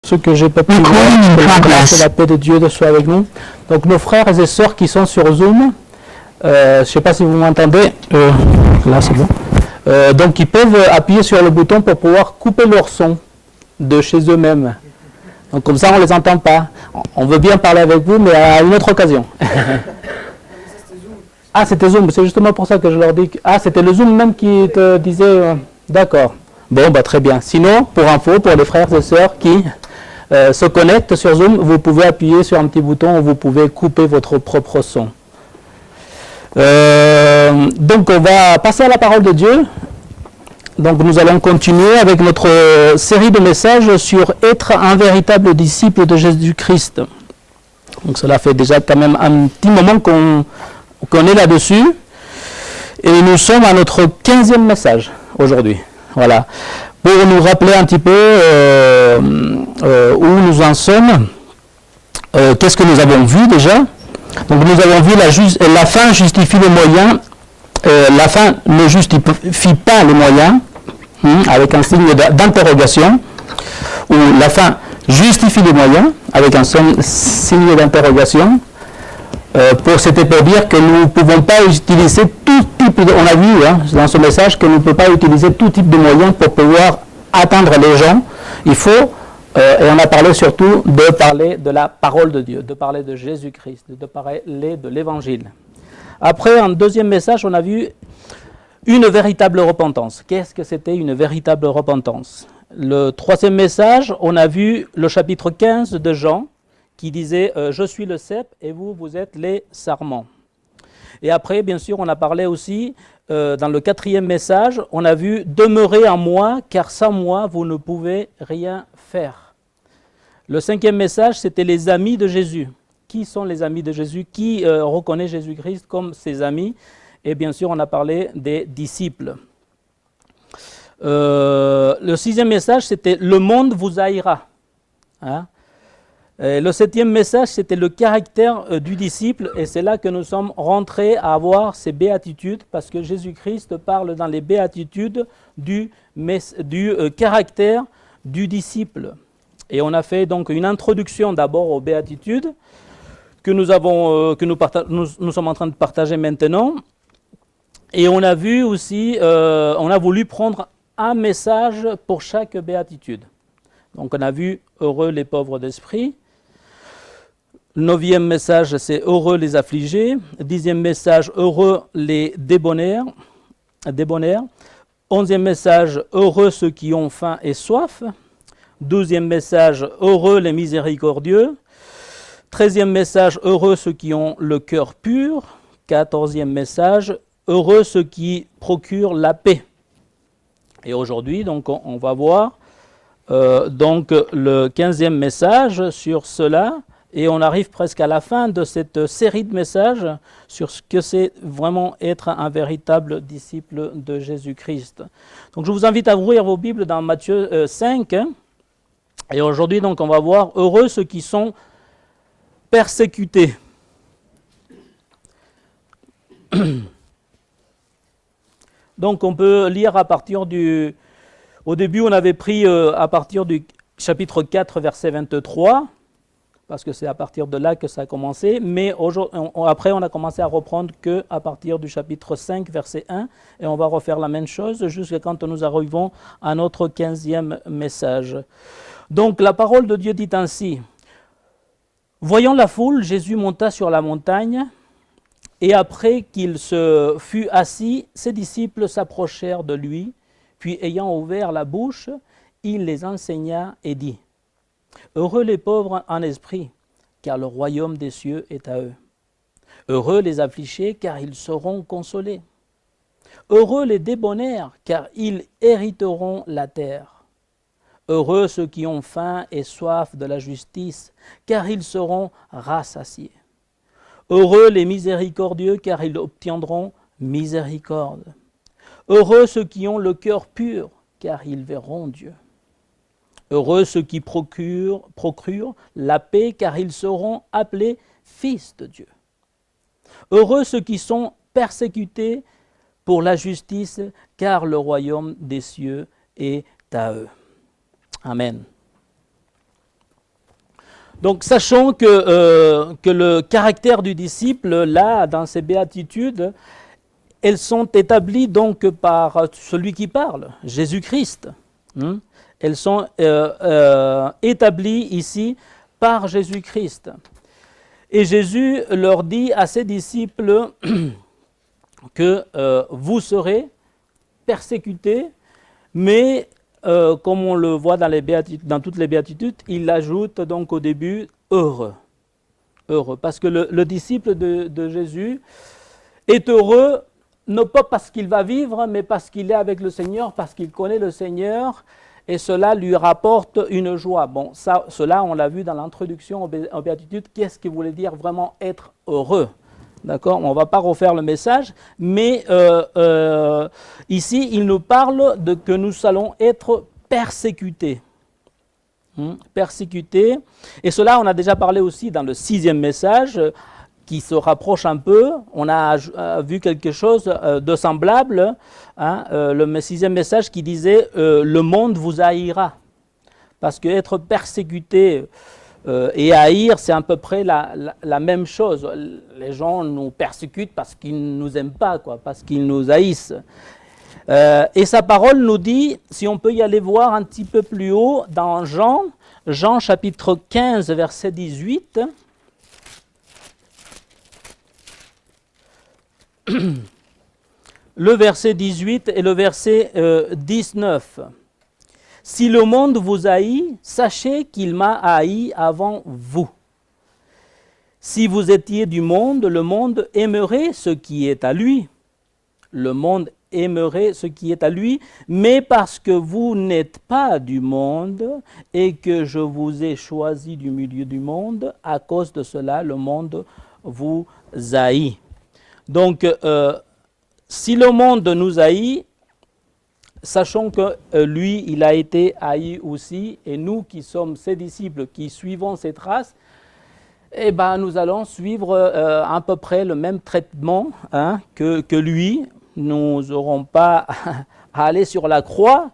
Ce que j'ai pas pu voir, que la paix de Dieu soit avec nous. Donc nos frères et sœurs qui sont sur Zoom, je ne sais pas si vous m'entendez, là c'est bon. Donc ils peuvent appuyer sur le bouton pour pouvoir couper leur son de chez eux-mêmes. Donc comme ça on ne les entend pas. On veut bien parler avec vous, mais à une autre occasion. Ah, c'était Zoom, c'est justement pour ça que je leur dis que... Ah, c'était le Zoom même qui te disait... D'accord. Bon, bah très bien. Sinon, pour info, pour les frères et sœurs qui se connectent sur Zoom, vous pouvez appuyer sur un petit bouton où vous pouvez couper votre propre son. Donc, on va passer à la parole de Dieu. Donc, nous allons continuer avec notre série de messages sur être un véritable disciple de Jésus-Christ. Donc, cela fait déjà quand même un petit moment qu'on est là-dessus. Et nous sommes à notre 15e message aujourd'hui. Voilà. Pour nous rappeler un petit peu où nous en sommes, qu'est-ce que nous avons vu déjà? Donc nous avons vu la fin justifie les moyens, la fin ne justifie pas les moyens, avec un signe d'interrogation, ou la fin justifie les moyens, avec un signe d'interrogation. C'était pour dire que nous ne pouvons pas utiliser tout type de... On a vu dans ce message que nous ne pouvons pas utiliser tout type de moyens pour pouvoir atteindre les gens. Il faut, et on a parlé surtout de parler de la parole de Dieu, de parler de Jésus-Christ, de parler de l'Évangile. Après, en deuxième message, on a vu une véritable repentance. Qu'est-ce que c'était une véritable repentance? Le troisième message, on a vu le chapitre 15 de Jean, qui disait « Je suis le cep et vous, vous êtes les sarments ». Et après, bien sûr, on a parlé aussi, dans le quatrième message, on a vu « Demeurez en moi, car sans moi, vous ne pouvez rien faire ». Le cinquième message, c'était les amis de Jésus. Qui sont les amis de Jésus? Qui reconnaît Jésus-Christ comme ses amis? Et bien sûr, on a parlé des disciples. Le sixième message, c'était « Le monde vous haïra ». Le septième message, c'était le caractère du disciple, et c'est là que nous sommes rentrés à avoir ces béatitudes, parce que Jésus-Christ parle dans les béatitudes du caractère du disciple. Et on a fait donc une introduction d'abord aux béatitudes, que nous sommes en train de partager maintenant, et on a vu aussi, on a voulu prendre un message pour chaque béatitude. Donc on a vu « Heureux les pauvres d'esprit ». Neuvième message, c'est « Heureux les affligés ». Dixième message, « Heureux les débonnaires ». Onzième message, « Heureux ceux qui ont faim et soif ». Douzième message, « Heureux les miséricordieux ». 13e message, « Heureux ceux qui ont le cœur pur ». 14e message, « Heureux ceux qui procurent la paix ». Et aujourd'hui, donc, on va voir donc le 15e message sur cela, et on arrive presque à la fin de cette série de messages sur ce que c'est vraiment être un véritable disciple de Jésus-Christ. Donc je vous invite à ouvrir vos Bibles dans Matthieu 5, et aujourd'hui donc on va voir « Heureux ceux qui sont persécutés ». Donc on peut lire à partir du... Au début, on avait pris à partir du chapitre 4, verset 23, parce que c'est à partir de là que ça a commencé, mais après, on a commencé à reprendre qu'à partir du chapitre 5, verset 1, et on va refaire la même chose jusqu'à quand nous arrivons à notre 15e message. Donc, la parole de Dieu dit ainsi, « Voyant la foule, Jésus monta sur la montagne, et après qu'il se fut assis, ses disciples s'approchèrent de lui, puis ayant ouvert la bouche, il les enseigna et dit, « Heureux les pauvres en esprit, car le royaume des cieux est à eux. Heureux les affligés, car ils seront consolés. Heureux les débonnaires, car ils hériteront la terre. Heureux ceux qui ont faim et soif de la justice, car ils seront rassasiés. Heureux les miséricordieux, car ils obtiendront miséricorde. Heureux ceux qui ont le cœur pur, car ils verront Dieu. Heureux ceux qui procurent la paix, car ils seront appelés fils de Dieu. Heureux ceux qui sont persécutés pour la justice, car le royaume des cieux est à eux. » Amen. Donc, sachant que le caractère du disciple, là, dans ces béatitudes, elles sont établies donc par celui qui parle, Jésus-Christ. Elles sont établies ici par Jésus-Christ. Et Jésus leur dit à ses disciples que vous serez persécutés, mais comme on le voit dans toutes les béatitudes, il ajoute donc au début heureux. Heureux, parce que le disciple de Jésus est heureux, non pas parce qu'il va vivre, mais parce qu'il est avec le Seigneur, parce qu'il connaît le Seigneur, et cela lui rapporte une joie. Bon, cela on l'a vu dans l'introduction aux béatitudes, qu'est-ce qui voulait dire vraiment être heureux? D'accord, on ne va pas refaire le message, mais ici, il nous parle de que nous allons être persécutés. Persécutés. Et cela, on a déjà parlé aussi dans le 6e message, qui se rapproche un peu. On a vu quelque chose de semblable. Le 6e message qui disait « Le monde vous haïra ». Parce qu'être persécuté et haïr, c'est à peu près la même chose. Les gens nous persécutent parce qu'ils ne nous aiment pas, quoi, parce qu'ils nous haïssent. Et sa parole nous dit, si on peut y aller voir un petit peu plus haut, dans Jean chapitre 15, verset 18, le verset 18 et le verset 19. Si le monde vous haït, sachez qu'il m'a haï avant vous. Si vous étiez du monde, le monde aimerait ce qui est à lui. Le monde aimerait ce qui est à lui, mais parce que vous n'êtes pas du monde et que je vous ai choisi du milieu du monde, à cause de cela, le monde vous haït. Donc, si le monde nous haït, sachons que lui, il a été haï aussi, et nous qui sommes ses disciples, qui suivons ses traces, eh ben, nous allons suivre à peu près le même traitement que lui. Nous n'aurons pas à aller sur la croix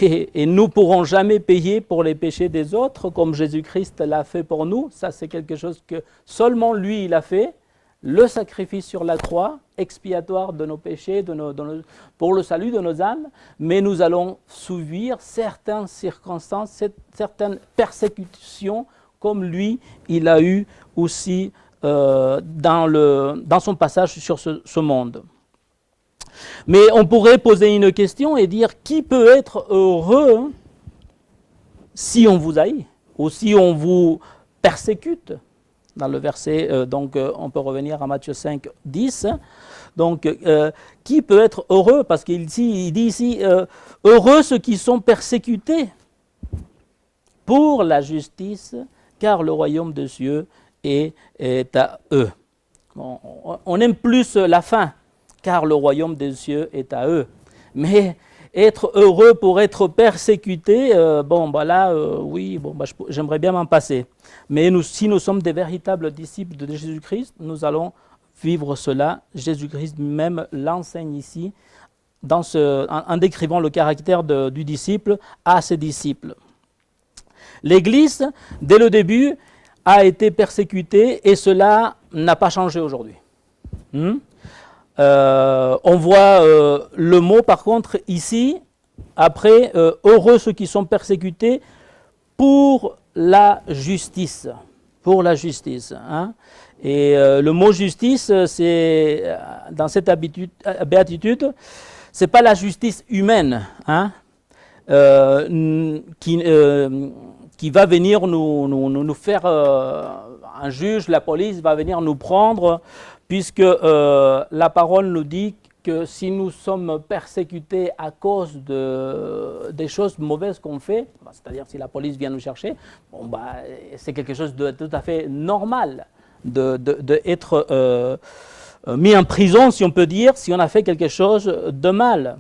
et nous ne pourrons jamais payer pour les péchés des autres comme Jésus-Christ l'a fait pour nous. Ça, c'est quelque chose que seulement lui, il a fait. Le sacrifice sur la croix, expiatoire de nos péchés, pour le salut de nos âmes, mais nous allons subir certaines circonstances, certaines persécutions, comme lui, il a eu aussi dans son passage sur ce monde. Mais on pourrait poser une question et dire, qui peut être heureux si on vous haït ou si on vous persécute? Dans le verset, donc on peut revenir à Matthieu 5, 10. Donc, qui peut être heureux? Parce qu'il dit ici, heureux ceux qui sont persécutés pour la justice, car le royaume des cieux est à eux. Bon, on aime plus la fin, car le royaume des cieux est à eux. Mais être heureux pour être persécuté, oui, j'aimerais bien m'en passer. Mais si nous sommes des véritables disciples de Jésus-Christ, nous allons vivre cela. Jésus-Christ même l'enseigne ici, en décrivant le caractère du disciple à ses disciples. L'Église, dès le début, a été persécutée et cela n'a pas changé aujourd'hui. On voit le mot par contre ici, après, heureux ceux qui sont persécutés pour la justice. Pour la justice. Et le mot justice, c'est dans cette béatitude, c'est pas la justice humaine qui va venir nous faire un juge, la police va venir nous prendre, puisque la parole nous dit que si nous sommes persécutés à cause des choses mauvaises qu'on fait, c'est-à-dire si la police vient nous chercher, c'est quelque chose de tout à fait normal d'être mis en prison, si on peut dire, si on a fait quelque chose de mal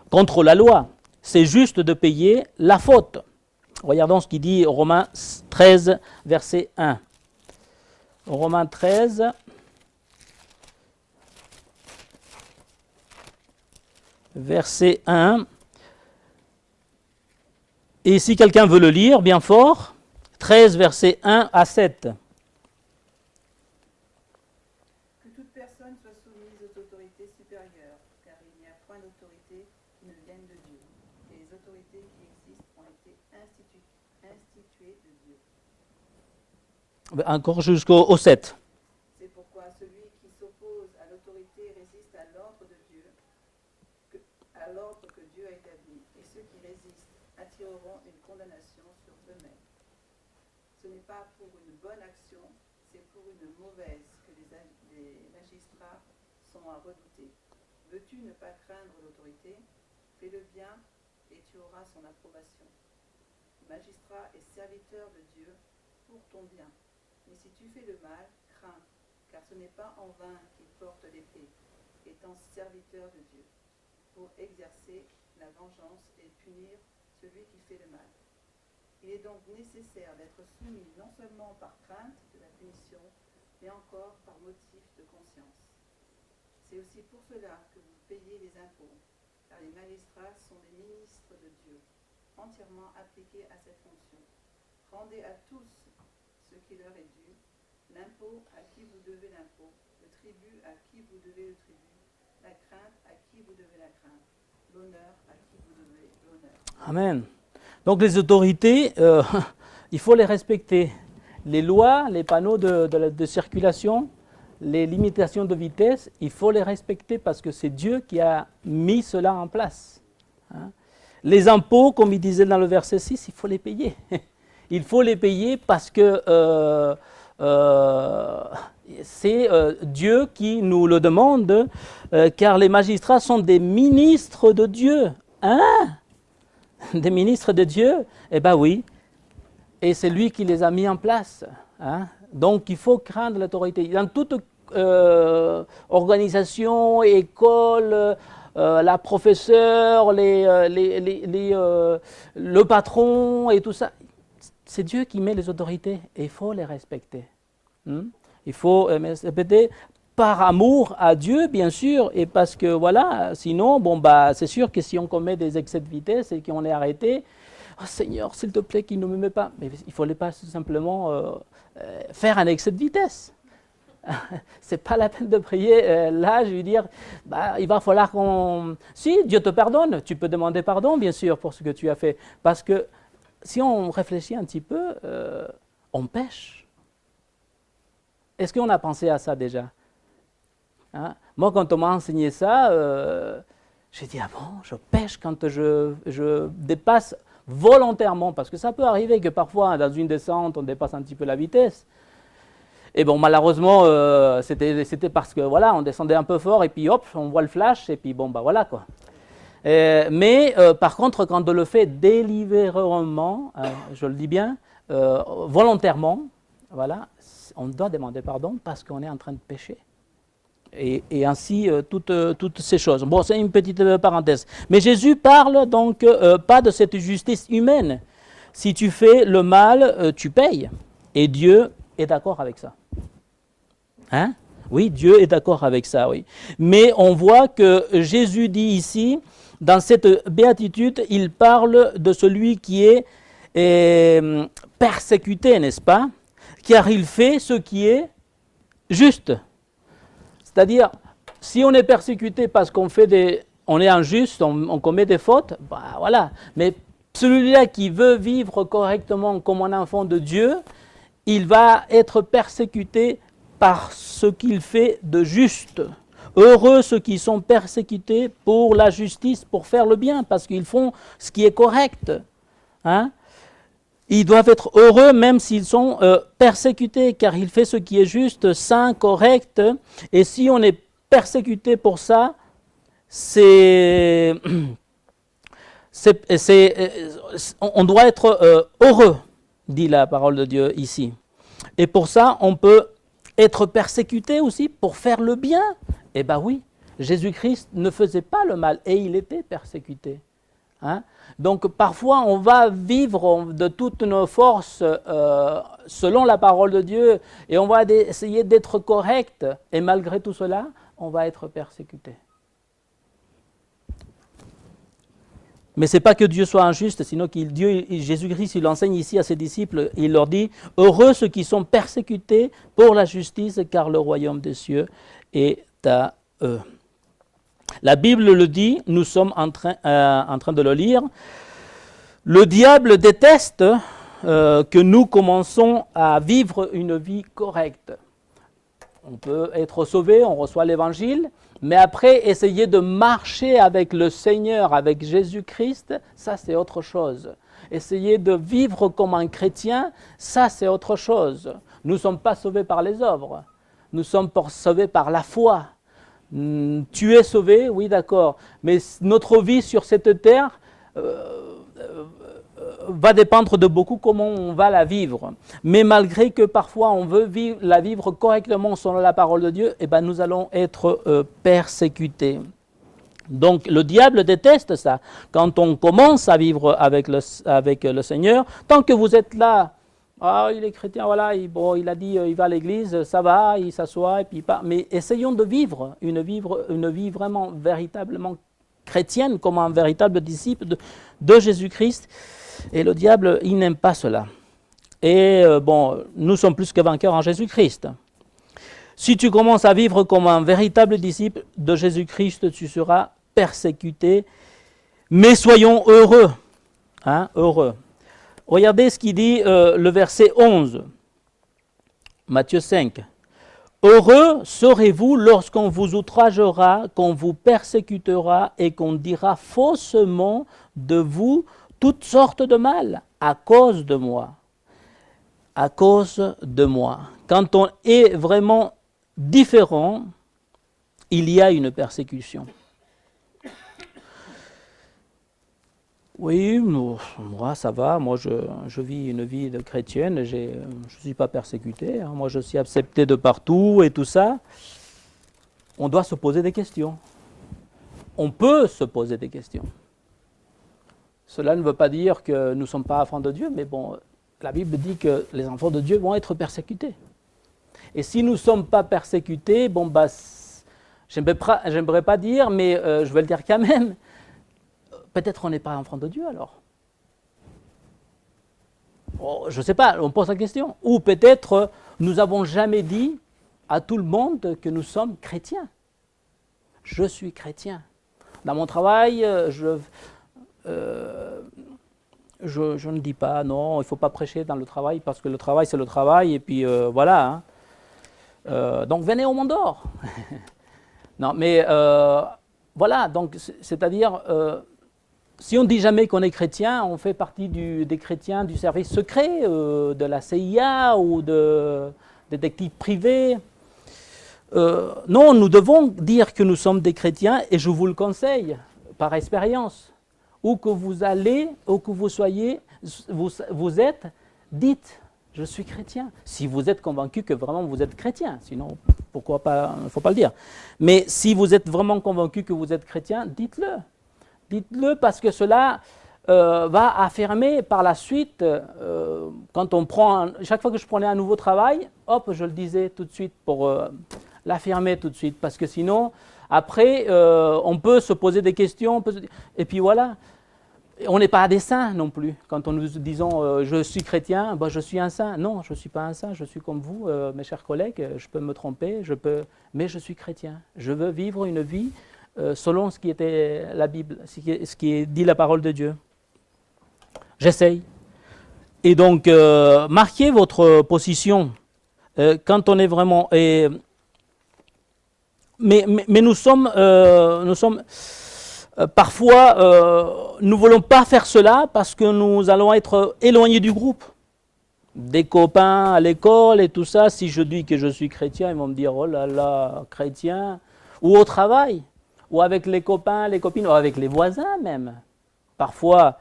contre la loi. C'est juste de payer la faute. Regardons ce qu'il dit Romains 13, verset 1. Romains 13, verset 1. Et si quelqu'un veut le lire bien fort, 13, versets 1 à 7. Que toute personne soit soumise aux autorités supérieures, car il n'y a point d'autorité qui ne vienne de Dieu. Et les autorités qui existent ont été instituées de Dieu. Encore jusqu'au 7. C'est pourquoi celui qui s'oppose à l'autorité résiste à l'ordre de Dieu, à l'ordre que Dieu a établi. Et ceux qui résistent attireront une condamnation sur eux-mêmes. Ce n'est pas pour une bonne action, c'est pour une mauvaise que les magistrats sont à redouter. Veux-tu ne pas craindre l'autorité? Fais le bien et tu auras son approbation. Le magistrat est serviteur de Dieu pour ton bien. Mais si tu fais le mal, crains, car ce n'est pas en vain qu'il porte l'épée, étant serviteur de Dieu, pour exercer la vengeance et punir celui qui fait le mal. Il est donc nécessaire d'être soumis non seulement par crainte de la punition, mais encore par motif de conscience. C'est aussi pour cela que vous payez les impôts, car les magistrats sont des ministres de Dieu, entièrement appliqués à cette fonction. Rendez à tous ce qui leur est dû, l'impôt à qui vous devez l'impôt, le tribut à qui vous devez le tribut, la crainte à qui vous devez la crainte, l'honneur à qui vous devez l'honneur. Amen. Donc les autorités, il faut les respecter. Les lois, les panneaux de circulation, les limitations de vitesse, il faut les respecter parce que c'est Dieu qui a mis cela en place. Hein? Les impôts, comme il disait dans le verset 6, il faut les payer. Il faut les payer parce que c'est Dieu qui nous le demande, car les magistrats sont des ministres de Dieu. Hein? Des ministres de Dieu? Eh bien oui, et c'est lui qui les a mis en place. Hein? Donc il faut craindre l'autorité. Dans toute organisation, école, la professeure, le patron et tout ça, c'est Dieu qui met les autorités et il faut les respecter. Il faut les respecter par amour à Dieu, bien sûr, et parce que voilà, sinon, bon, bah, c'est sûr que si on commet des excès de vitesse et qu'on est arrêté, oh Seigneur, s'il te plaît, qu'il ne me met pas. Mais il ne fallait pas simplement faire un excès de vitesse. C'est pas la peine de prier. Là, je veux dire, bah, il va falloir qu'on. Si Dieu te pardonne, tu peux demander pardon, bien sûr, pour ce que tu as fait. Parce que si on réfléchit un petit peu, on pêche. Est-ce qu'on a pensé à ça déjà? Hein? Moi, quand on m'a enseigné ça, j'ai dit, ah bon, je pêche quand je dépasse volontairement, parce que ça peut arriver que parfois, dans une descente, on dépasse un petit peu la vitesse. Et bon, malheureusement, c'était parce que, voilà, on descendait un peu fort, et puis hop, on voit le flash, et puis bon, bah voilà, quoi. Mais par contre, quand on le fait délibérément, je le dis bien, volontairement, voilà, on doit demander pardon parce qu'on est en train de pécher. Et ainsi, toutes ces choses. Bon, c'est une petite parenthèse. Mais Jésus parle donc pas de cette justice humaine. Si tu fais le mal, tu payes. Et Dieu est d'accord avec ça. Hein? Oui, Dieu est d'accord avec ça, oui. Mais on voit que Jésus dit ici, dans cette béatitude, il parle de celui qui est persécuté, n'est-ce pas? Car il fait ce qui est juste. C'est-à-dire, si on est persécuté parce qu'on est injuste, on commet des fautes, bah voilà. Mais celui-là qui veut vivre correctement comme un enfant de Dieu, il va être persécuté par ce qu'il fait de juste. Heureux ceux qui sont persécutés pour la justice, pour faire le bien, parce qu'ils font ce qui est correct. Hein? Ils doivent être heureux même s'ils sont persécutés, car il fait ce qui est juste, saint, correct. Et si on est persécuté pour ça, on doit être heureux, dit la parole de Dieu ici. Et pour ça, on peut être persécuté aussi pour faire le bien. Eh bien oui, Jésus-Christ ne faisait pas le mal et il était persécuté. Hein? Donc parfois on va vivre de toutes nos forces selon la parole de Dieu et on va essayer d'être correct et malgré tout cela, on va être persécuté. Mais ce n'est pas que Dieu soit injuste, sinon que Jésus-Christ, il enseigne ici à ses disciples, il leur dit « Heureux ceux qui sont persécutés pour la justice, car le royaume des cieux est à eux. » La Bible le dit, nous sommes en train de le lire. Le diable déteste que nous commençons à vivre une vie correcte. On peut être sauvé, on reçoit l'évangile, mais après, essayer de marcher avec le Seigneur, avec Jésus-Christ, ça c'est autre chose. Essayer de vivre comme un chrétien, ça c'est autre chose. Nous ne sommes pas sauvés par les œuvres, nous sommes sauvés par la foi. Tu es sauvé, oui d'accord, mais notre vie sur cette terre va dépendre de beaucoup comment on va la vivre. Mais malgré que parfois on veut la vivre correctement selon la parole de Dieu, eh ben nous allons être persécutés. Donc le diable déteste ça. Quand on commence à vivre avec le Seigneur, tant que vous êtes là, ah, il est chrétien, voilà, il a dit il va à l'église, ça va, il s'assoit et puis il part. Mais essayons de vivre une vie vraiment véritablement chrétienne, comme un véritable disciple de Jésus-Christ. Et le diable, il n'aime pas cela. Et nous sommes plus que vainqueurs en Jésus-Christ. Si tu commences à vivre comme un véritable disciple de Jésus-Christ, tu seras persécuté. Mais soyons heureux. Hein, heureux. Regardez ce qu'il dit le verset 11. Matthieu 5. Heureux serez-vous lorsqu'on vous outragera, qu'on vous persécutera et qu'on dira faussement de vous toutes sortes de mal à cause de moi. À cause de moi. Quand on est vraiment différent, il y a une persécution. Oui, moi ça va, moi je vis une vie de chrétienne, je ne suis pas persécuté, hein, moi je suis accepté de partout et tout ça. On doit se poser des questions. On peut se poser des questions. Cela ne veut pas dire que nous ne sommes pas enfants de Dieu, mais bon, la Bible dit que les enfants de Dieu vont être persécutés. Et si nous ne sommes pas persécutés, j'aimerais pas dire, mais je vais le dire quand même, peut-être on n'est pas enfant de Dieu alors. Oh, je ne sais pas, on pose la question. Ou peut-être nous n'avons jamais dit à tout le monde que nous sommes chrétiens. Je suis chrétien. Dans mon travail, je ne dis pas, non, il ne faut pas prêcher dans le travail parce que le travail, c'est le travail, et puis voilà. Hein. Donc, venez au Mont d'Or. Non, mais voilà, donc, c'est-à-dire, si on ne dit jamais qu'on est chrétien, on fait partie des chrétiens du service secret, de la CIA ou de détectives privés. Non, nous devons dire que nous sommes des chrétiens, et je vous le conseille, par expérience. Où que vous allez, où que vous soyez, vous êtes, dites, je suis chrétien. Si vous êtes convaincu que vraiment vous êtes chrétien, sinon, pourquoi pas, il ne faut pas le dire. Mais si vous êtes vraiment convaincu que vous êtes chrétien, dites-le. Dites-le parce que cela va affirmer par la suite, quand on prend, chaque fois que je prenais un nouveau travail, hop, je le disais tout de suite pour l'affirmer tout de suite. Parce que sinon, après, on peut se poser des questions, et puis voilà. On n'est pas des saints non plus. Quand nous disons je suis chrétien, je suis un saint. Non, je ne suis pas un saint, je suis comme vous, mes chers collègues, je peux me tromper, mais je suis chrétien. Je veux vivre une vie selon ce qui était la Bible, ce qui dit la parole de Dieu. J'essaye. Et donc, marquez votre position quand on est vraiment... Mais nous sommes parfois, nous ne voulons pas faire cela parce que nous allons être éloignés du groupe. Des copains à l'école et tout ça, si je dis que je suis chrétien, ils vont me dire, oh là là, chrétien. Ou au travail, ou avec les copains, les copines, ou avec les voisins même. Parfois,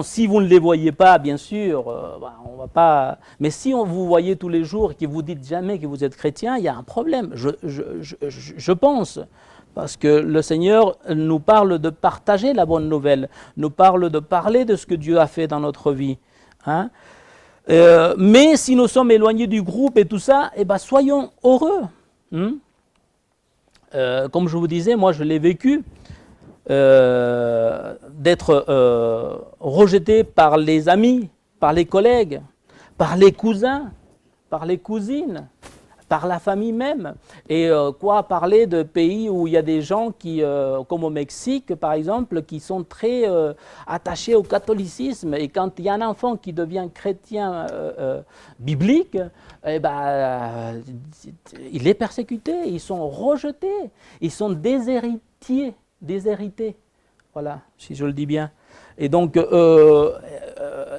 si vous ne les voyez pas, bien sûr, on va pas... Mais si vous voyez tous les jours et que vous dites jamais que vous êtes chrétien, il y a un problème, je pense. Parce que le Seigneur nous parle de partager la bonne nouvelle, nous parle de parler de ce que Dieu a fait dans notre vie. Hein? Mais si nous sommes éloignés du groupe et tout ça, soyons heureux. Comme je vous disais, moi je l'ai vécu. d'être rejeté par les amis, par les collègues, par les cousins, par les cousines, par la famille même. Et quoi parler de pays où il y a des gens qui, comme au Mexique par exemple, qui sont très attachés au catholicisme. Et quand il y a un enfant qui devient chrétien biblique, eh ben, il est persécuté, ils sont rejetés, ils sont déshérités. Voilà, si je le dis bien. Et donc,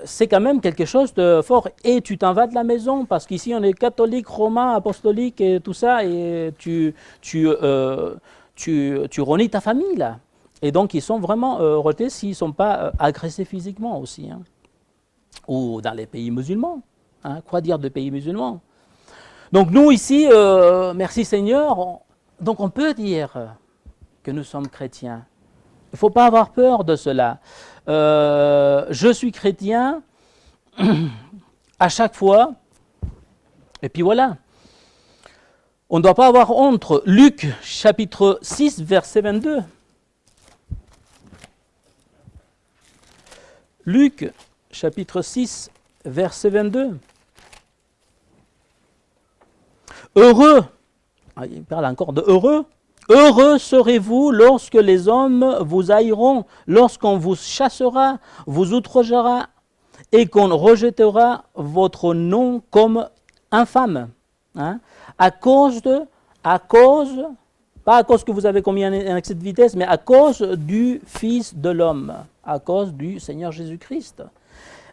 c'est quand même quelque chose de fort. Et tu t'en vas de la maison, parce qu'ici, on est catholique, romain, apostolique et tout ça, et tu renies ta famille, là. Et donc, ils sont vraiment rejetés s'ils ne sont pas agressés physiquement aussi. Hein. Ou dans les pays musulmans. Hein. Quoi dire de pays musulmans? Donc, nous, ici, merci Seigneur, donc on peut dire que nous sommes chrétiens. Il ne faut pas avoir peur de cela. Je suis chrétien à chaque fois. Et puis voilà. On ne doit pas avoir honte. Luc, chapitre 6, verset 22. Luc, chapitre 6, verset 22. Heureux, il parle encore de heureux. Heureux serez-vous lorsque les hommes vous haïront, lorsqu'on vous chassera, vous outragera et qu'on rejettera votre nom comme infâme. Hein? Pas à cause que vous avez commis un excès de vitesse, mais à cause du Fils de l'homme, à cause du Seigneur Jésus-Christ.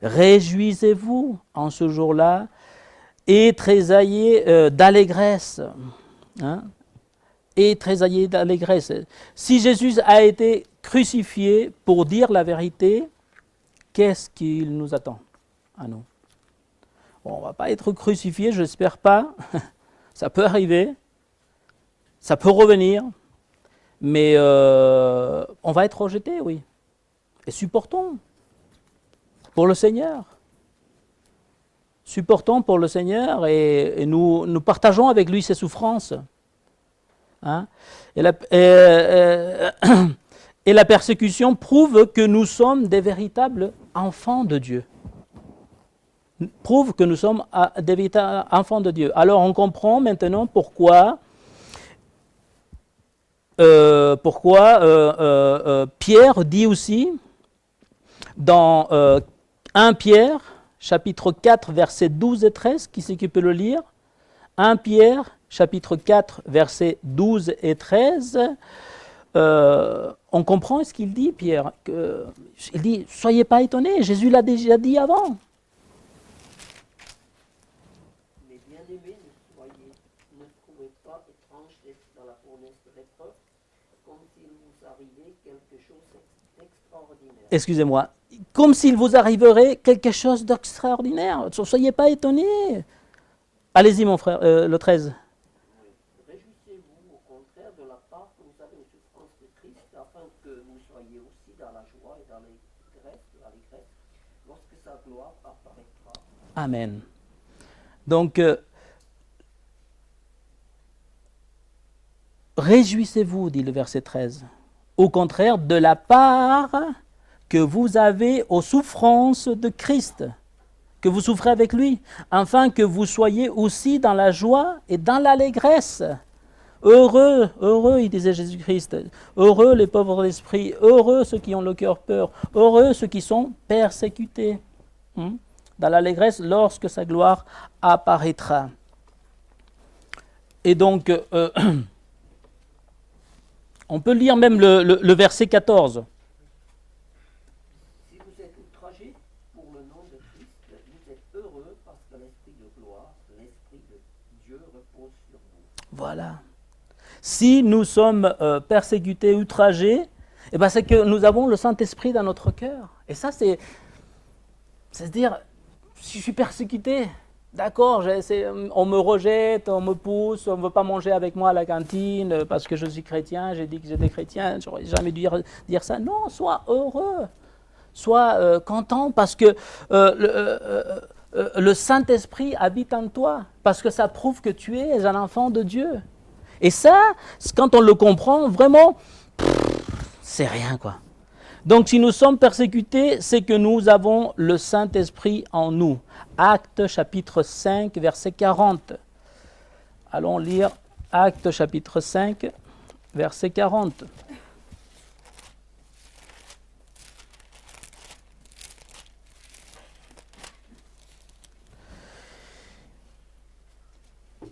Réjouissez-vous en ce jour-là et tressaillez d'allégresse. Hein? Et tressaillez d'allégresse. Si Jésus a été crucifié pour dire la vérité, qu'est-ce qu'il nous attend à nous? Bon, on ne va pas être crucifié, je n'espère pas. Ça peut arriver, ça peut revenir, mais on va être rejeté, oui. Et supportons pour le Seigneur. Supportons pour le Seigneur et nous partageons avec lui ses souffrances. Hein? Et la persécution prouve que nous sommes des véritables enfants de Dieu. Prouve que nous sommes des véritables enfants de Dieu. Alors on comprend maintenant pourquoi Pierre dit aussi dans 1 Pierre, chapitre 4, versets 12 et 13, qui c'est qui peut le lire? 1 Pierre, chapitre 4, versets 12 et 13, on comprend ce qu'il dit, Pierre. Il dit, soyez pas étonnés, Jésus l'a déjà dit avant. Mais bien-aimés, ne trouvez pas étrange d'être dans la fournaise de l'épreuve, comme s'il vous arrivait quelque chose d'extraordinaire. Excusez-moi, comme s'il vous arriverait quelque chose d'extraordinaire. Soyez pas étonnés. Allez-y, mon frère, le 13. Réjouissez-vous au contraire de la part que vous avez aux souffrances de Christ, afin que vous soyez aussi dans la joie et dans l'allégresse, lorsque sa gloire apparaîtra. Amen. Donc, réjouissez-vous, dit le verset 13. Au contraire, de la part que vous avez aux souffrances de Christ, que vous souffrez avec lui, afin que vous soyez aussi dans la joie et dans l'allégresse. Heureux, heureux, il disait Jésus-Christ, heureux les pauvres d'esprit, heureux ceux qui ont le cœur pur, heureux ceux qui sont persécutés, dans l'allégresse lorsque sa gloire apparaîtra. Et donc, on peut lire même le verset 14. Si vous êtes outragés pour le nom de Christ, vous êtes heureux parce que l'Esprit de gloire, l'Esprit de Dieu repose sur vous. Voilà. Si nous sommes persécutés, outragés, eh ben c'est que nous avons le Saint-Esprit dans notre cœur. Et ça, c'est dire, si je suis persécuté, d'accord, on me rejette, on me pousse, on ne veut pas manger avec moi à la cantine parce que je suis chrétien, j'ai dit que j'étais chrétien, je n'aurais jamais dû dire ça. Non, sois heureux, sois content parce que le Saint-Esprit habite en toi, parce que ça prouve que tu es un enfant de Dieu. Et ça, quand on le comprend, vraiment, c'est rien, quoi. Donc, si nous sommes persécutés, c'est que nous avons le Saint-Esprit en nous. Actes chapitre 5, verset 40. Allons lire Actes chapitre 5, verset 40.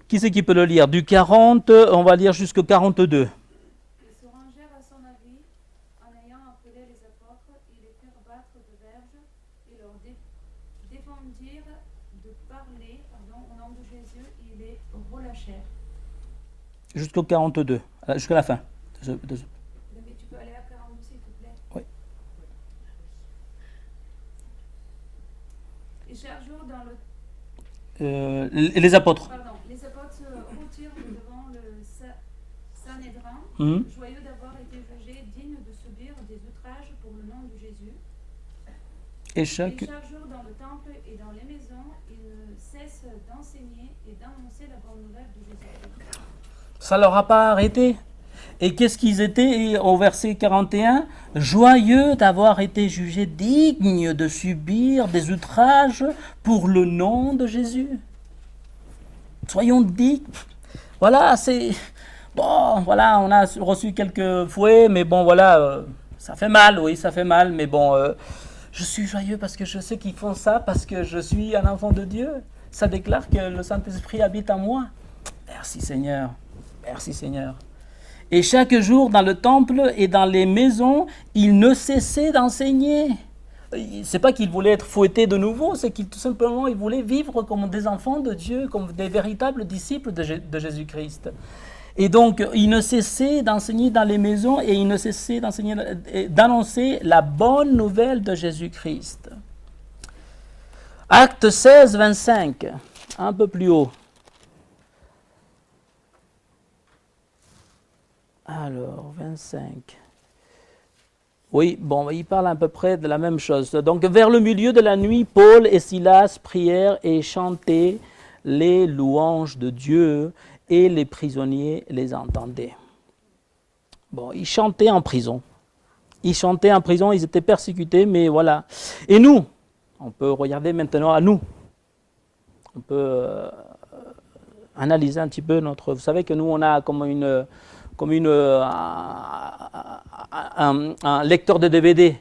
Qui c'est qui peut le lire? Du 40, on va lire jusqu'au 42. Ils se rangèrent à son avis, en ayant appelé les apôtres, ils les firent battre de verges et leur défendirent de parler au nom de Jésus, et les relâchèrent. Jusqu'au 42, jusqu'à la fin. Mais tu peux aller à 42 s'il te plaît. Oui. Et chaque jour dans le... Les apôtres. Pardon, les apôtres se retirent devant le Sanhédrin, joyeux d'avoir été jugés dignes de subir des outrages pour le nom de Jésus. Et chaque jour dans le temple et dans les maisons, ils ne cessent d'enseigner et d'annoncer la bonne nouvelle de Jésus. Ça leur a pas arrêté. Et qu'est-ce qu'ils étaient au verset 41? Joyeux d'avoir été jugés dignes de subir des outrages pour le nom de Jésus. Soyons dignes. Voilà, c'est... Bon, voilà, on a reçu quelques fouets, mais bon, voilà, ça fait mal, oui, ça fait mal, mais bon, je suis joyeux parce que je sais qu'ils font ça, parce que je suis un enfant de Dieu. Ça déclare que le Saint-Esprit habite en moi. Merci Seigneur, merci Seigneur. Et chaque jour, dans le temple et dans les maisons, il ne cessait d'enseigner. C'est pas qu'il voulait être fouetté de nouveau, c'est qu'il tout simplement il voulait vivre comme des enfants de Dieu, comme des véritables disciples de Jésus-Christ. Et donc, il ne cessait d'enseigner dans les maisons et il ne cessait d'annoncer la bonne nouvelle de Jésus-Christ. Acte 16, 25, un peu plus haut. Alors, 25. Oui, bon, il parle à peu près de la même chose. Donc, vers le milieu de la nuit, Paul et Silas prièrent et chantaient les louanges de Dieu, et les prisonniers les entendaient. Bon, ils chantaient en prison. Ils chantaient en prison, ils étaient persécutés, mais voilà. Et nous, on peut regarder maintenant à nous. On peut analyser un petit peu notre... Vous savez que nous, on a comme un lecteur de DVD.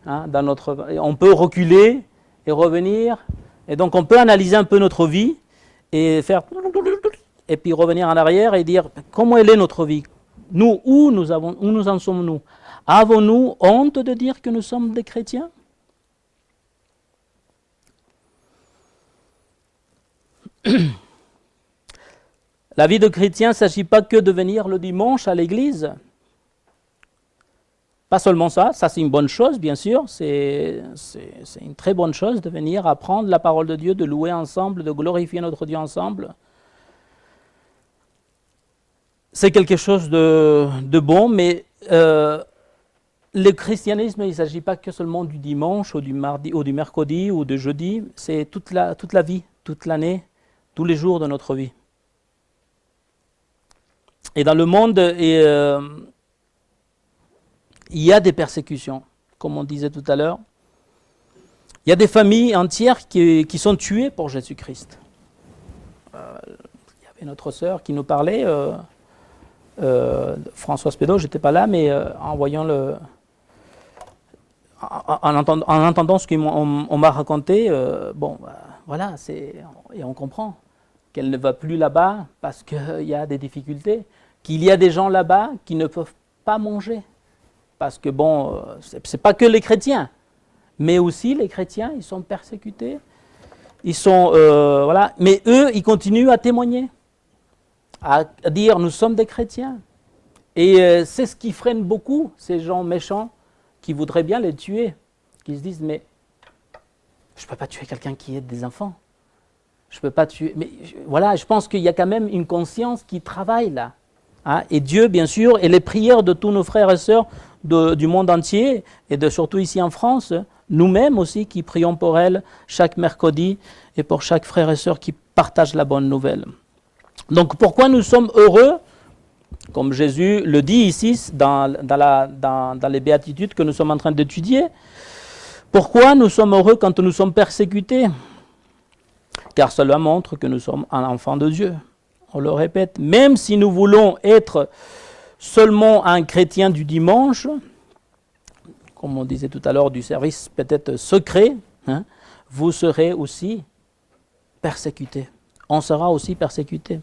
Hein, dans notre, on peut reculer et revenir. Et donc, on peut analyser un peu notre vie et faire... Et puis revenir en arrière et dire comment elle est notre vie. Nous, où nous en sommes-nous? Avons-nous honte de dire que nous sommes des chrétiens? La vie de chrétien, il ne s'agit pas que de venir le dimanche à l'église. Pas seulement ça c'est une bonne chose, bien sûr, c'est une très bonne chose de venir apprendre la parole de Dieu, de louer ensemble, de glorifier notre Dieu ensemble. C'est quelque chose de bon, mais le christianisme, il ne s'agit pas que seulement du dimanche ou du mardi ou du mercredi ou du jeudi, c'est toute la vie, toute l'année, tous les jours de notre vie. Et dans le monde, il y a des persécutions, comme on disait tout à l'heure. Il y a des familles entières qui sont tuées pour Jésus-Christ. Il y avait notre sœur qui nous parlait, Françoise Pédo, je n'étais pas là, mais en voyant en entendant ce qu'on m'a raconté, voilà, et on comprend qu'elle ne va plus là-bas parce qu'il y a des difficultés, qu'il y a des gens là-bas qui ne peuvent pas manger. Parce que bon, c'est pas que les chrétiens, mais aussi les chrétiens, ils sont persécutés. Ils sont, voilà, mais eux, ils continuent à témoigner, à dire nous sommes des chrétiens. Et c'est ce qui freine beaucoup ces gens méchants qui voudraient bien les tuer, qui se disent mais je ne peux pas tuer quelqu'un qui ait des enfants. Je ne peux pas tuer. Mais voilà, je pense qu'il y a quand même une conscience qui travaille là. Hein, et Dieu, bien sûr, et les prières de tous nos frères et sœurs du monde entier, et surtout ici en France, nous-mêmes aussi qui prions pour elles chaque mercredi, et pour chaque frère et sœur qui partage la bonne nouvelle. Donc pourquoi nous sommes heureux Comme Jésus le dit ici dans les béatitudes que nous sommes en train d'étudier. Pourquoi nous sommes heureux quand nous sommes persécutés? Car cela montre que nous sommes un enfant de Dieu. On le répète, même si nous voulons être seulement un chrétien du dimanche, comme on disait tout à l'heure, du service peut-être secret, hein, vous serez aussi persécutés. On sera aussi persécutés.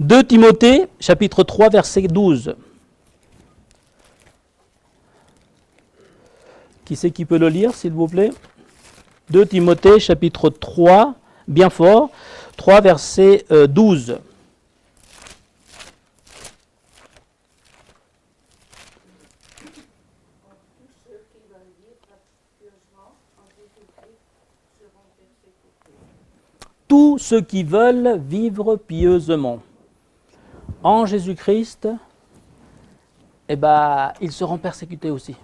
2 Timothée, chapitre 3, verset 12. Qui c'est qui peut le lire, s'il vous plaît? 2 Timothée, chapitre 3, bien fort, 3, verset 12. Tous ceux qui veulent vivre pieusement en Jésus-Christ, eh ben, ils seront persécutés aussi.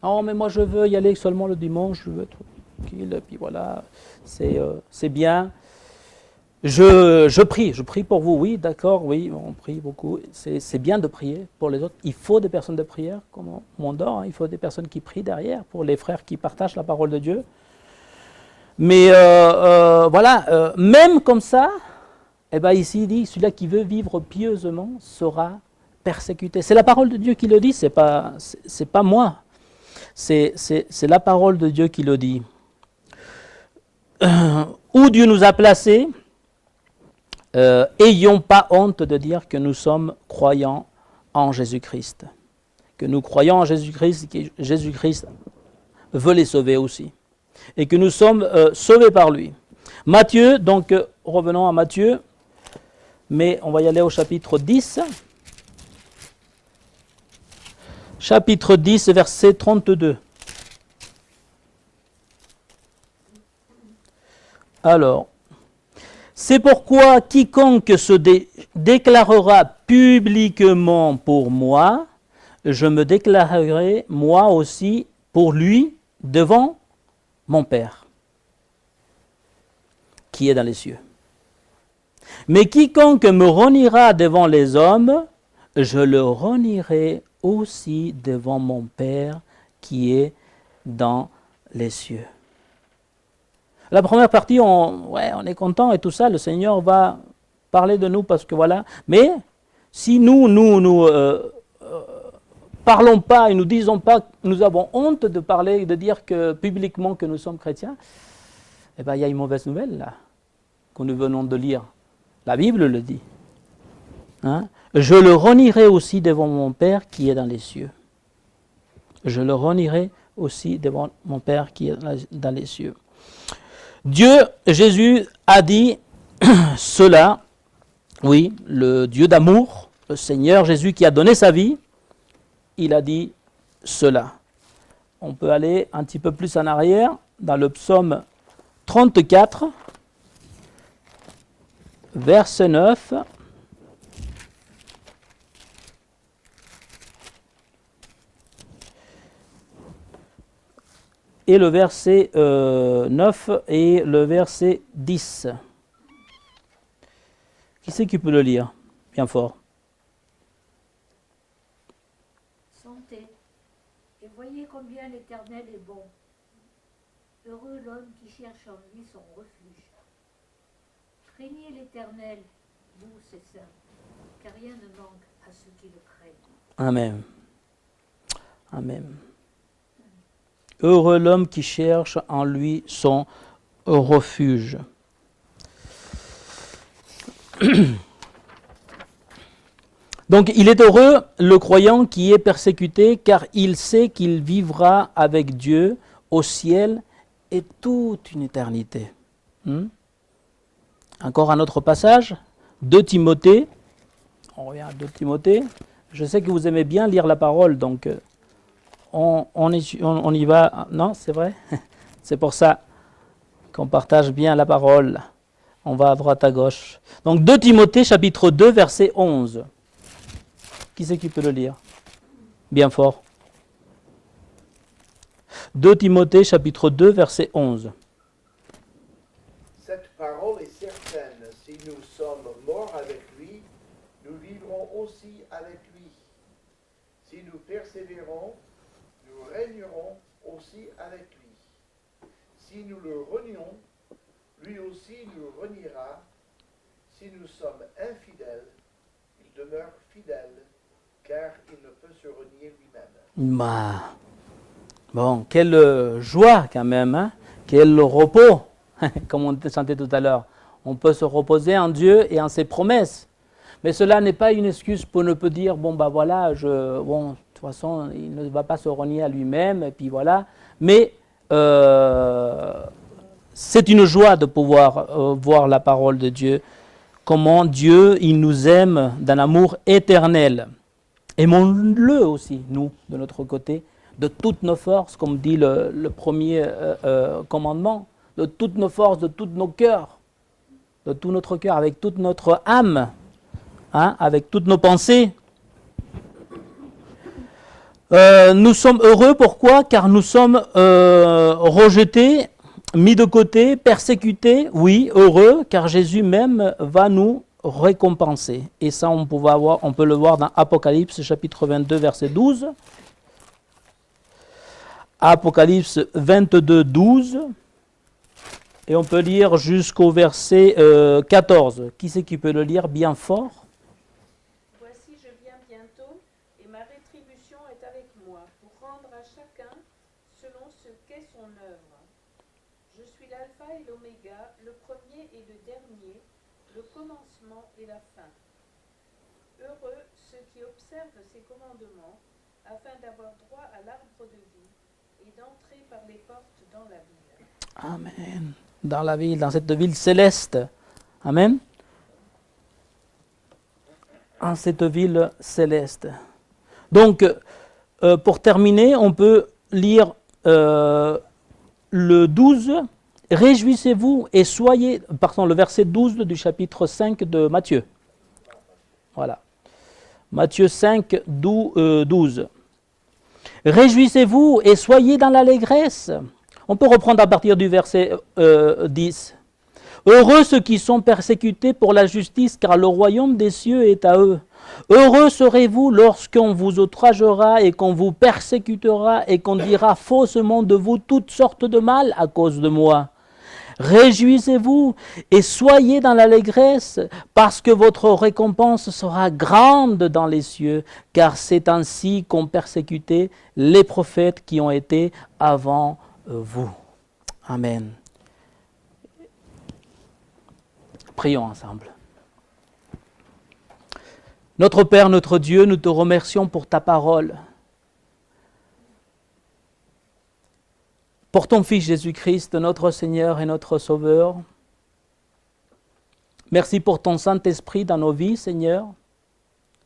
Oh, mais moi je veux y aller seulement le dimanche, je veux être tranquille, et puis voilà, c'est bien. Je prie pour vous, oui, d'accord, oui, on prie beaucoup. C'est bien de prier pour les autres. Il faut des personnes de prière, comme on dort, hein, il faut des personnes qui prient derrière pour les frères qui partagent la parole de Dieu. Mais voilà, même comme ça, eh ben ici il dit, celui-là qui veut vivre pieusement sera persécuté. C'est la parole de Dieu qui le dit, c'est pas moi. C'est la parole de Dieu qui le dit. Où Dieu nous a placés, ayons pas honte de dire que nous sommes croyants en Jésus-Christ. Que nous croyons en Jésus-Christ, que Jésus-Christ veut les sauver aussi. Et que nous sommes sauvés par lui. Matthieu, donc revenons à Matthieu, mais on va y aller au chapitre 10. Chapitre 10, verset 32. Alors, c'est pourquoi quiconque se déclarera publiquement pour moi, je me déclarerai moi aussi pour lui devant mon Père, qui est dans les cieux. Mais quiconque me reniera devant les hommes, je le renierai aussi devant mon Père qui est dans les cieux. La première partie, on est content et tout ça, le Seigneur va parler de nous parce que voilà. Mais si nous parlons pas et nous disons pas, nous avons honte de parler et de dire que publiquement que nous sommes chrétiens, eh bien il y a une mauvaise nouvelle là, que nous venons de lire. La Bible le dit. Hein? Je le renierai aussi devant mon Père qui est dans les cieux. Je le renierai aussi devant mon Père qui est dans les cieux. Dieu, Jésus a dit cela, oui, le Dieu d'amour, le Seigneur Jésus qui a donné sa vie, il a dit cela. On peut aller un petit peu plus en arrière, dans le psaume 34, verset 9. Et le verset 9 et le verset 10. Qui c'est qui peut le lire bien fort? Sentez et voyez combien l'Éternel est bon. Heureux l'homme qui cherche en lui son refuge. Craignez l'Éternel, vous ses saints, car rien ne manque à ceux qui le craignent. Amen. Amen. Heureux l'homme qui cherche en lui son refuge. Donc il est heureux le croyant qui est persécuté car il sait qu'il vivra avec Dieu au ciel et toute une éternité. Encore un autre passage, 2 Timothée. On revient à 2 Timothée. Je sais que vous aimez bien lire la parole, donc on y va. Non, c'est vrai? C'est pour ça qu'on partage bien la parole. On va à droite, à gauche. Donc 2 Timothée, chapitre 2, verset 11. Qui c'est qui peut le lire? Bien fort. 2 Timothée, chapitre 2, verset 11. Cette parole est certaine, si nous sommes morts avec lui, nous vivrons aussi avec lui. Si nous persévérons, nous régnerons aussi avec lui. Si nous le renions, lui aussi nous reniera. Si nous sommes infidèles, il demeure fidèle, car il ne peut se renier lui-même. Bah, bon, quelle joie quand même, hein? Quel repos, comme on chantait tout à l'heure. On peut se reposer en Dieu et en ses promesses. Mais cela n'est pas une excuse pour ne pas dire, bon, bah voilà, bon, de toute façon, il ne va pas se renier à lui-même, et puis voilà. Mais c'est une joie de pouvoir voir la parole de Dieu, comment Dieu, il nous aime d'un amour éternel. Aimons-le aussi, nous, de notre côté, de toutes nos forces, comme dit le premier commandement, de toutes nos forces, de tous nos cœurs, de tout notre cœur, avec toute notre âme, hein, avec toutes nos pensées. Nous sommes heureux, pourquoi? Car nous sommes rejetés, mis de côté, persécutés, oui, heureux, car Jésus même va nous récompenser. Et ça, on peut le voir dans Apocalypse, chapitre 22, verset 12. Apocalypse 22, 12. Et on peut lire jusqu'au verset 14. Qui c'est qui peut le lire bien fort? Voici, je viens bientôt, et ma rétribution est avec moi, pour rendre à chacun selon ce qu'est son œuvre. Je suis l'alpha et l'oméga, le premier et le dernier, le commencement et la fin. Heureux ceux qui observent ces commandements, afin d'avoir droit à l'arbre de vie et d'entrer par les portes dans la ville. Amen. Dans la ville, dans cette ville céleste. Amen. En cette ville céleste. Donc, pour terminer, on peut lire le 12. Réjouissez-vous et soyez, pardon, le verset 12 du chapitre 5 de Matthieu. Voilà. Matthieu 5, 12. Réjouissez-vous et soyez dans l'allégresse. On peut reprendre à partir du verset 10. Heureux ceux qui sont persécutés pour la justice, car le royaume des cieux est à eux. Heureux serez-vous lorsqu'on vous outragera et qu'on vous persécutera et qu'on dira faussement de vous toutes sortes de mal à cause de moi. Réjouissez-vous et soyez dans l'allégresse, parce que votre récompense sera grande dans les cieux, car c'est ainsi qu'ont persécuté les prophètes qui ont été avant vous. Amen. Prions ensemble. Notre Père, notre Dieu, nous te remercions pour ta parole, pour ton Fils Jésus-Christ, notre Seigneur et notre Sauveur. Merci pour ton Saint-Esprit dans nos vies, Seigneur.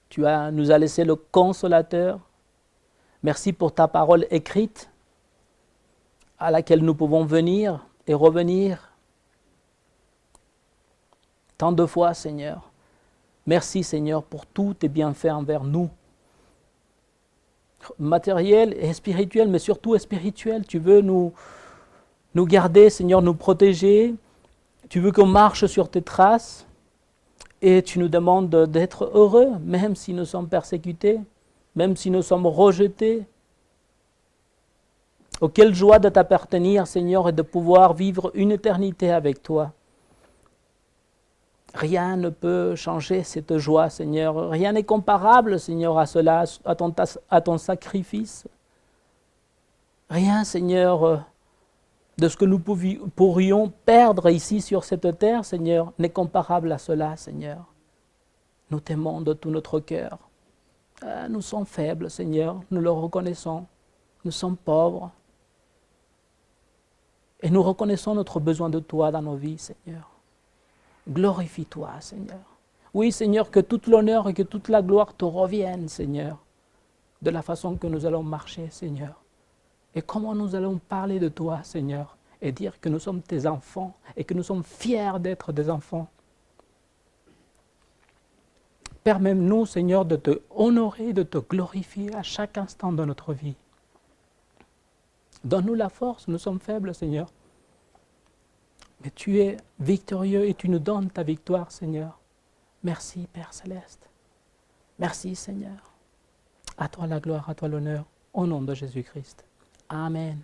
Tu nous as laissé le Consolateur. Merci pour ta parole écrite, à laquelle nous pouvons venir et revenir tant de fois, Seigneur. Merci, Seigneur, pour tous tes bienfaits envers nous, matériel et spirituel, mais surtout spirituel. Tu veux nous garder, Seigneur, nous protéger. Tu veux qu'on marche sur tes traces et tu nous demandes d'être heureux, même si nous sommes persécutés, même si nous sommes rejetés. Oh, quelle joie de t'appartenir, Seigneur, et de pouvoir vivre une éternité avec toi. Rien ne peut changer cette joie, Seigneur. Rien n'est comparable, Seigneur, à cela, à ton sacrifice. Rien, Seigneur, de ce que nous pourrions perdre ici sur cette terre, Seigneur, n'est comparable à cela, Seigneur. Nous t'aimons de tout notre cœur. Nous sommes faibles, Seigneur, nous le reconnaissons. Nous sommes pauvres. Et nous reconnaissons notre besoin de toi dans nos vies, Seigneur. Glorifie-toi, Seigneur. Oui, Seigneur, que toute l'honneur et que toute la gloire te reviennent, Seigneur, de la façon que nous allons marcher, Seigneur. Et comment nous allons parler de toi, Seigneur, et dire que nous sommes tes enfants et que nous sommes fiers d'être des enfants. Permets-nous, Seigneur, de te honorer, de te glorifier à chaque instant de notre vie. Donne-nous la force, nous sommes faibles, Seigneur. Mais tu es victorieux et tu nous donnes ta victoire, Seigneur. Merci, Père Céleste. Merci Seigneur. À toi la gloire, à toi l'honneur, au nom de Jésus-Christ. Amen.